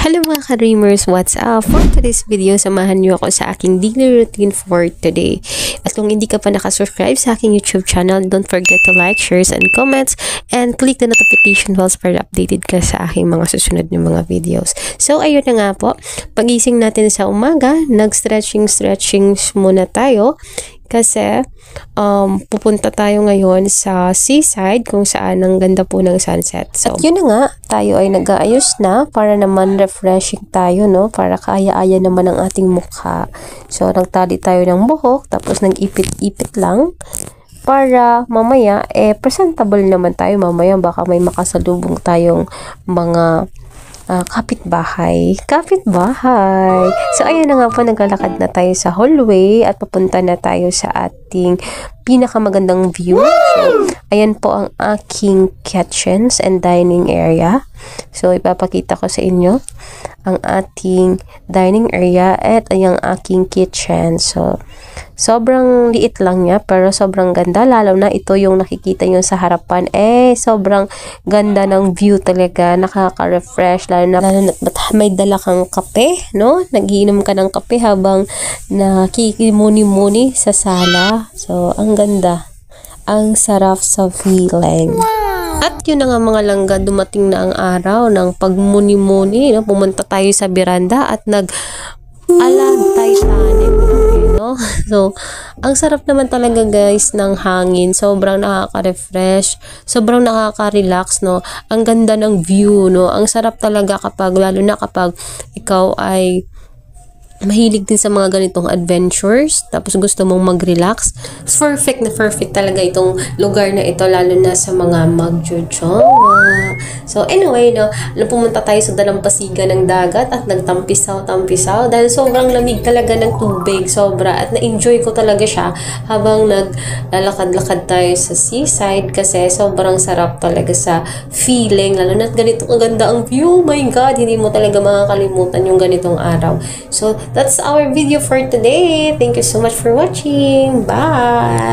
Hello mga ka-dreamers, what's up? For today's video, samahan niyo ako sa aking daily routine for today. At kung hindi ka pa nakasubscribe sa aking YouTube channel, don't forget to like, shares, and comments, and click the notification bells para updated ka sa aking mga susunod na mga videos. So, ayun na nga po, pagising natin sa umaga, nag-stretching muna tayo. Kasi pupunta tayo ngayon sa seaside kung saan ang ganda po ng sunset. So, at yun na nga, tayo ay nag-aayos na para naman refreshing tayo, no? Para kaaya-aya naman ang ating mukha. So, nagtali tayo ng buhok, tapos nag-ipit-ipit lang. Para mamaya, presentable naman tayo. Mamaya baka may makasalubong tayong mga kapitbahay. So, ayun na nga po, naglalakad na tayo sa hallway at papunta na tayo sa ating pinakamagandang view. So, ayan po ang aking kitchens and dining area. So, ipapakita ko sa inyo ang ating dining area at ang aking kitchen. So, sobrang liit lang niya pero sobrang ganda, lalo na ito yung nakikita nyo sa harapan. Sobrang ganda ng view talaga, nakaka-refresh, lalo na may dala kang kape, no? Nagiinom ka ng kape habang nakikimuni-muni sa sala. So, ang ganda. Ang sarap sa feeling. At yun na nga mga langga, dumating na ang araw ng pagmuni-muni, no? Pumunta tayo sa beranda at nag-alantay tayo. No? So, ang sarap naman talaga guys ng hangin. Sobrang nakaka-refresh, sobrang nakaka-relax, no? Ang ganda ng view, no? Ang sarap talaga kapag, lalo na kapag ikaw ay mahilig din sa mga ganitong adventures, tapos gusto mong mag-relax. Perfect na perfect talaga itong lugar na ito, lalo na sa mga magjojowa. So anyway, no, pumunta tayo sa dalampasigan ng dagat at nagtampisaw dahil sobrang lamig talaga ng tubig, sobra, at na-enjoy ko talaga siya habang naglalakad-lakad tayo sa seaside kasi sobrang sarap talaga sa feeling, lalo na ganito kaganda ang view. Oh my God, hindi mo talaga makakalimutan yung ganitong araw. So that's our video for today. Thank you so much for watching. Bye!